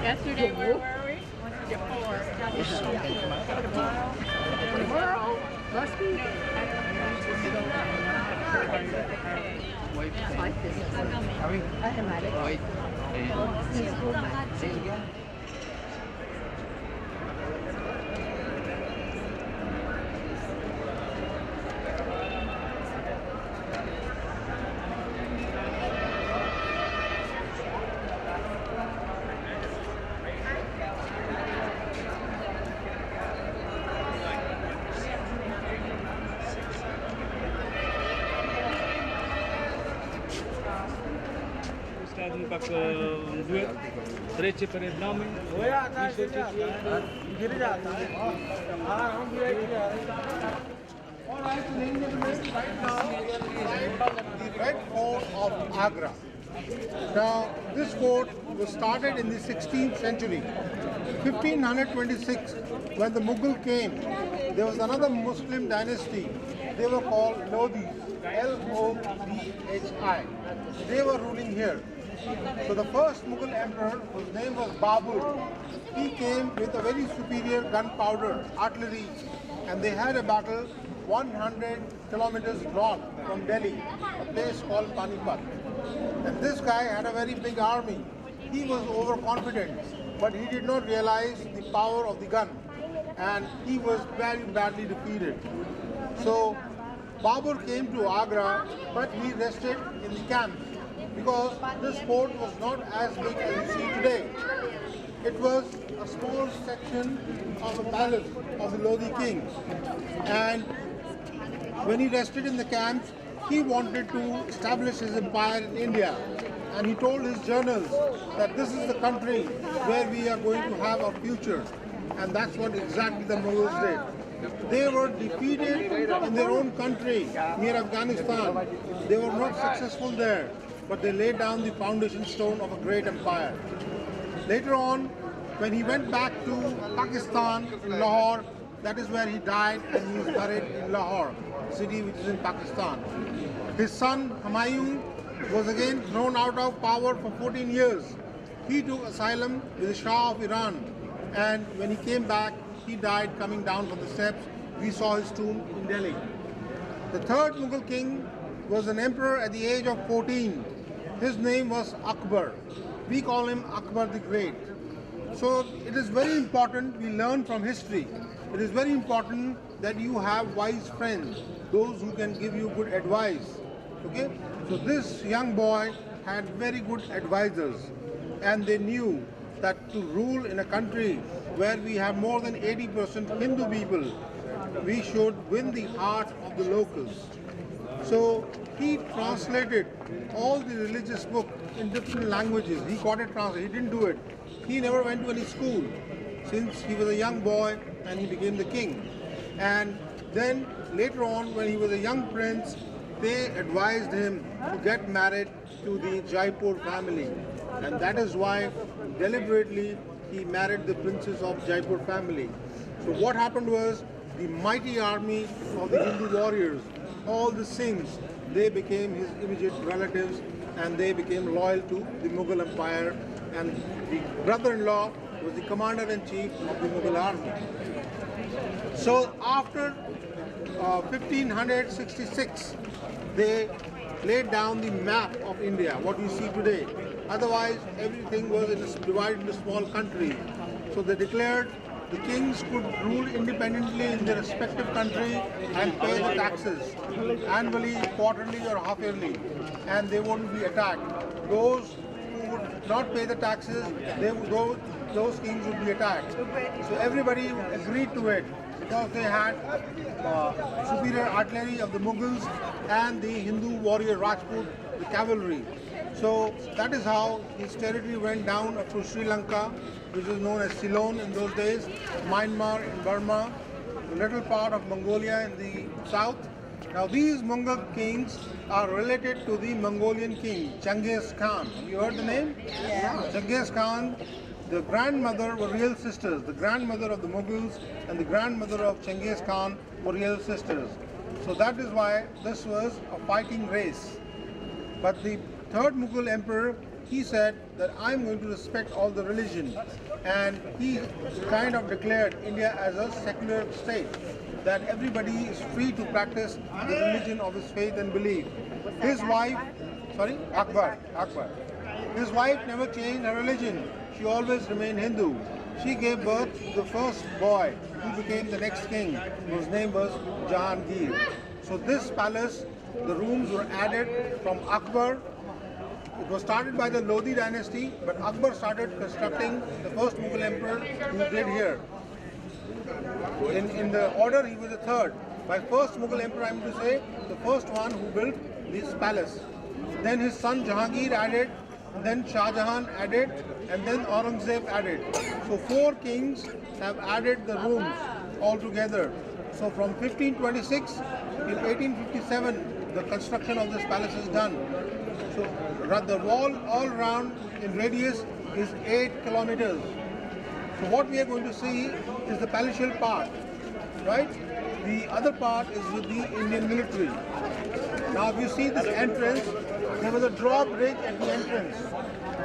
Yesterday, where were we? Tomorrow. Tomorrow? Must be. Like this. Wait. Trece perед nami. All right, so ladies and gentlemen, right now we are inside the Red Fort of Agra. Now, this fort was started in the 16th century. 1526, when the Mughal came, there was another Muslim dynasty. They were called Lodhis, L-O-D-H-I. They were ruling here. So the first Mughal emperor, whose name was Babur, he came with a very superior gunpowder, artillery, and they had a battle 100 kilometers north from Delhi, a place called Panipat. And this guy had a very big army. He was overconfident, but he did not realize the power of the gun, and he was very badly defeated. So Babur came to Agra, but he rested in the camp because this fort was not as big as you see today. It was a small section of a palace of the Lodhi king, and when he rested in the camps, he wanted to establish his empire in India, and he told his journals that this is the country where we are going to have our future, and that's what exactly the Mughals did. They were defeated in their own country, near Afghanistan. They were not successful there, but they laid down the foundation stone of a great empire. Later on, when he went back to Pakistan, in Lahore, that is where he died, and he is buried in Lahore, city which is in Pakistan. His son Humayun was again thrown out of power for 14 years. He took asylum with the Shah of Iran, and when he came back, he died coming down from the steps. We saw his tomb in Delhi. The third Mughal king was an emperor at the age of 14. His name was Akbar. We call him Akbar the Great. So it is very important we learn from history. It is very important that you have wise friends, those who can give you good advice. Okay? So this young boy had very good advisors, and they knew that to rule in a country where we have more than 80% Hindu people, we should win the heart of the locals. So he translated all the religious books in different languages. He got it translated. He didn't do it. He never went to any school since he was a young boy and he became the king. And then later on, when he was a young prince, they advised him to get married to the Jaipur family. And that is why deliberately he married the princess of Jaipur family. So what happened was the mighty army of the Hindu warriors, all the Singhs, they became his immediate relatives, and they became loyal to the Mughal Empire, and the brother-in-law was the commander-in-chief of the Mughal army. So after 1566, they laid down the map of India, what you see today. Otherwise, everything was divided into small countries. So they declared the kings could rule independently in their respective country and pay the taxes annually, quarterly or half-yearly, and they wouldn't be attacked. Those who would not pay the taxes, those kings would be attacked. So everybody agreed to it because they had superior artillery of the Mughals and the Hindu warrior Rajput, the cavalry. So that is how his territory went down up to Sri Lanka, which was known as Ceylon in those days, Myanmar in Burma, a little part of Mongolia in the south. Now these Mongol kings are related to the Mongolian king, Genghis Khan. Have you heard the name? Yeah. Genghis Khan, the grandmother were real sisters. The grandmother of the Mughals and the grandmother of Genghis Khan were real sisters. So that is why this was a fighting race. But the third Mughal emperor, he said that I'm going to respect all the religion, and he kind of declared India as a secular state, that everybody is free to practice the religion of his faith and belief. His wife, Akbar. His wife never changed her religion. She always remained Hindu. She gave birth to the first boy who became the next king, whose name was Jahangir. So this palace, the rooms were added from Akbar. It was started by the Lodi dynasty, but Akbar started constructing the first Mughal emperor who did here. In the order, he was the third. By first Mughal emperor, I'm to say, the first one who built this palace. Then his son Jahangir added, then Shah Jahan added, and then Aurangzeb added. So 4 kings have added the rooms altogether. So from 1526 till 1857, the construction of this palace is done. So the wall all around in radius is 8 kilometers. So what we are going to see is the palatial part, right? The other part is with the Indian military. Now if you see this entrance, there was a drawbridge at the entrance.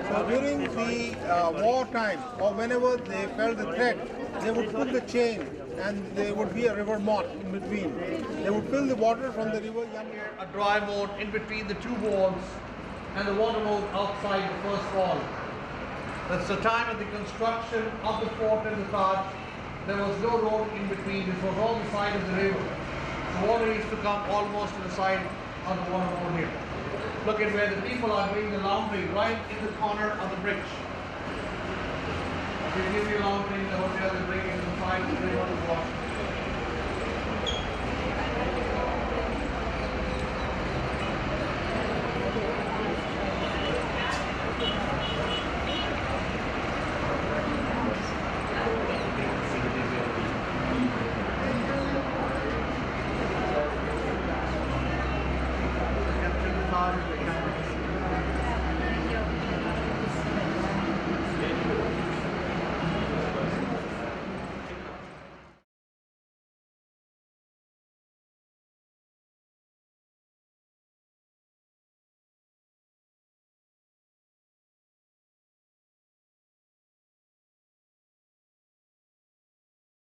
So during the war time, or whenever they felt the threat, they would put the chain and there would be a river moat in between. They would fill the water from the river Yamuna. A dry moat in between the 2 walls and the water moat outside the first wall. That's the time of the construction of the fort and the Taj. There was no road in between. This was all the side of the river. The water used to come almost to the side of the water moat here. Look at where the people are doing the laundry, right in the corner of the bridge. They give you laundry in the hotel, they bring it inside the river to wash.